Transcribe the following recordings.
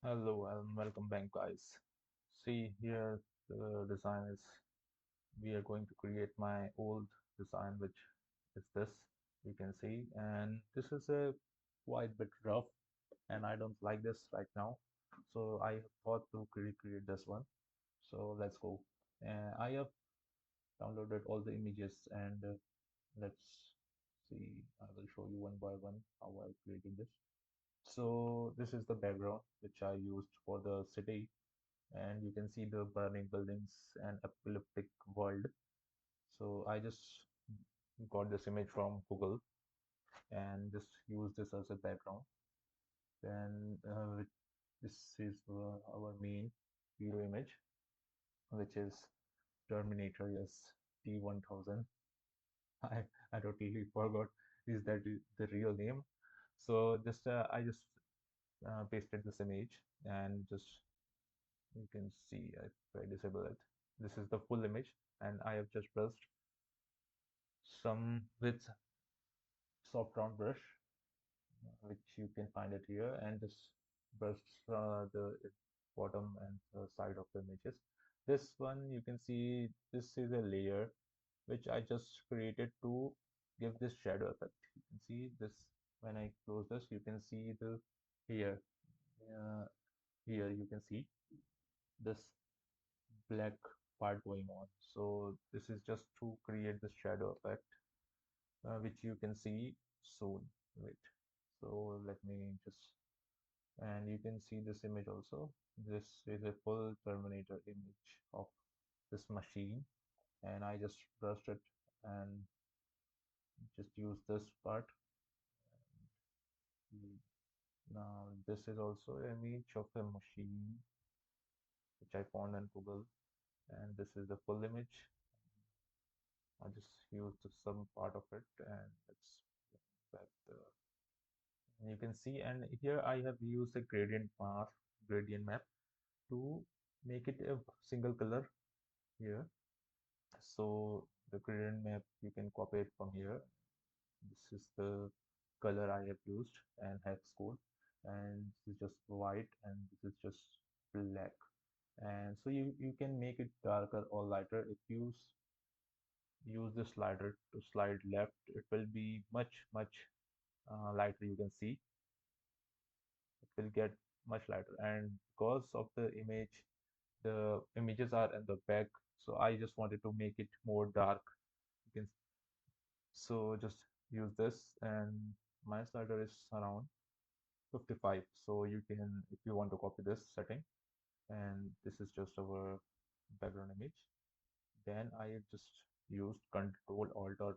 Hello and welcome back, guys. See here, the design is we are going to create my old design, which is this you can see, and this is a quite bit rough, and I don't like this right now. So I thought to recreate this one. So let's go. I have downloaded all the images, and let's see. I will show you one by one how I created this. So this is the background which I used for the city, and you can see the burning buildings and apocalyptic world. So I just got this image from Google and just use this as a background. Then this is our main hero image, which is Terminator, yes, T1000. I, I totally forgot is that the real name. So just I just pasted this image and just you can see if I disable it. This is the full image, and I have just brushed some with soft round brush, which you can find it here, and just brush the bottom and the side of the images. This one you can see this is a layer which I just created to give this shadow effect. You can see this when I close this, you can see the here. Uh, Here you can see this black part going on. So this is just to create the shadow effect, which you can see soon. Wait. So let me just, and you can see this image also. This is a full Terminator image of this machine, and I just brushed it and just use this part. Mm, Now this is also an image of a machine which I found on Google, and this is the full image. I just used some part of it, and it's back the you can see, and here I have used a gradient map to make it a single color here. So the gradient map you can copy it from here. This is the color I have used and hex code, and this is just white and this is just black. And so you can make it darker or lighter. If you use the slider to slide left, it will be much lighter. You can see it will get much lighter, and because of the images are in the back, so I just wanted to make it more dark. You can so just use this, and my slider is around 55, so you can if you want to copy this setting, and this is just our background image. Then I just used Control Alt or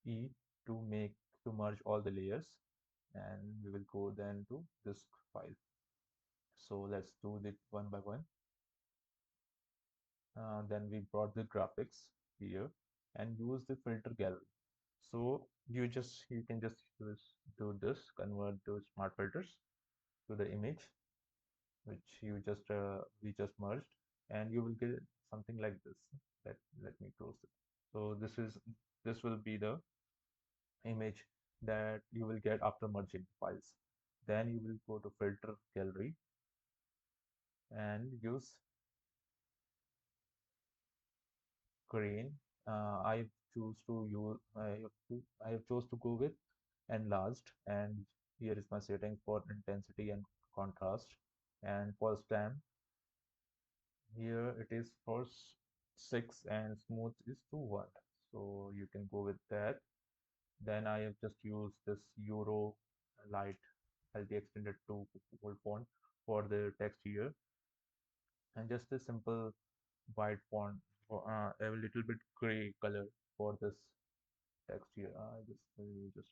E to make to merge all the layers, and we will go then to this file. So let's do it one by one. Then we brought the graphics here and use the filter gallery. So you can just do this, convert those smart filters to the image which we just merged, and you will get something like this. Let me close it. So this will be the image that you will get after merging files. Then you will go to filter gallery and use grain. I choose to use I have chose to go with enlarged, and here is my setting for intensity and contrast, and for stamp here it is for 6 and smooth is to 1, so you can go with that. Then I have just used this Euro light LT extended to full font for the text here, and just a simple white font for a little bit gray color for this text here. I just will just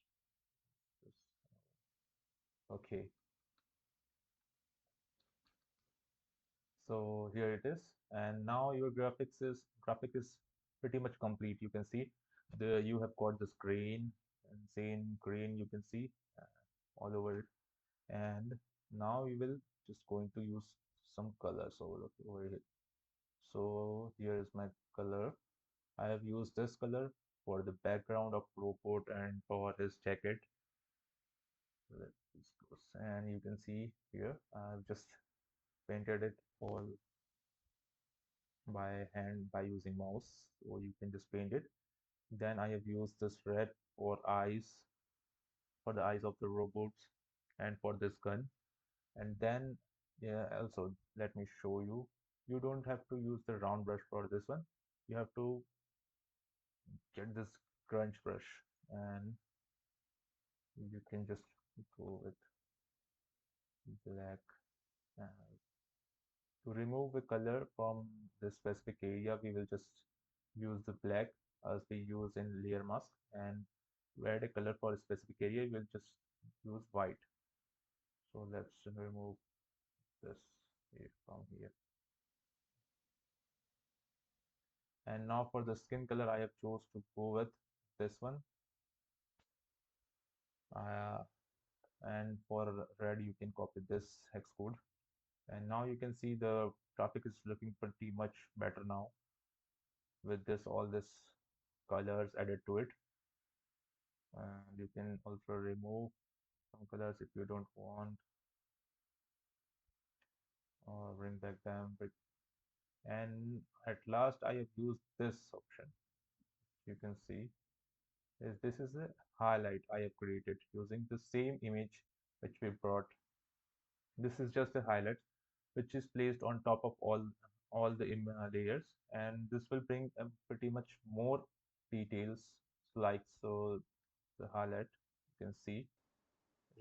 okay. So here it is, and now your graphic is pretty much complete. You can see you have got this grain and same grain you can see all over it, and now we will just going to use some colors over here. So here is my color. I have used this color for the background of robot and for his jacket. Let's go. and you can see here I've just painted it all by hand by using mouse, so you can just paint it. Then I have used this red for eyes, for the eyes of the robots, and for this gun. And then, yeah, also let me show you, you don't have to use the round brush for this one. You have to get this crunch brush, and you can just go with black. To remove the color from the specific area, we will just use the black as we use in layer mask, and to add a color for a specific area, we'll just use white. So let's remove this here from here. And now for the skin color, I have chose to go with this one. Uh, and for red, you can copy this hex code. And now you can see the graphic is looking pretty much better now with this all this colors added to it. And you can also remove some colors if you don't want, or bring back them. And at last, I have used this option. You can see is this is a highlight I have created using the same image which we brought. This is just a highlight which is placed on top of all the layers, and this will bring pretty much more details, like so the highlight you can see.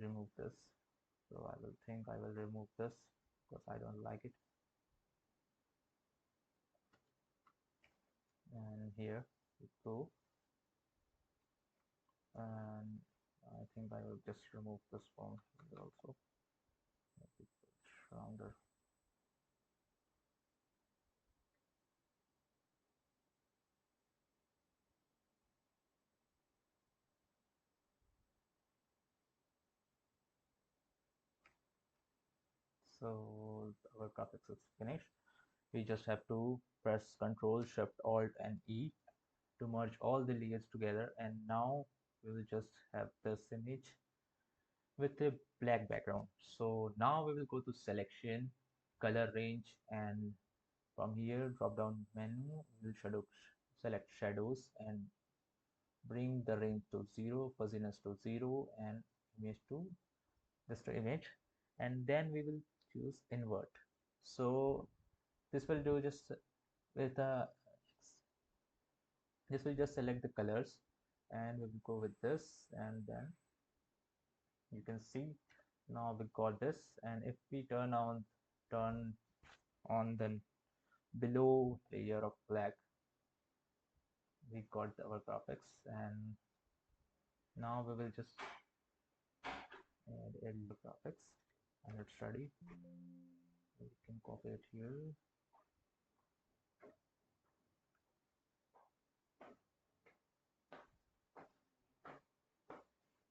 Remove this. So I will think I will remove this because I don't like it. And here we go, and I think I will just remove this from here also. Make it rounder. So our graphics is finished. We just have to press Ctrl Shift Alt and E to merge all the layers together, and now we will just have this image with a black background. So now we will go to selection, color range, and from here drop down menu, we will select shadows and bring the range to 0, fuzziness to 0, and image to just to image. And then we will choose invert. So this will do just with a this will just select the colors, and we will go with this, and then you can see now we got this. And if we turn on the below layer of black, we got our graphics. And now we will just add the graphics, and it's ready. We can copy it here.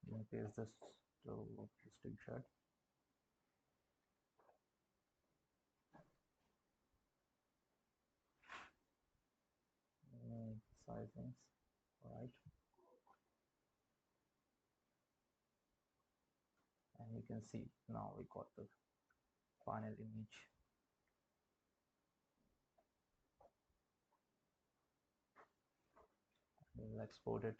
And paste this to the screenshot. Sizings, all right. And you can see now we got the final image. We'll export it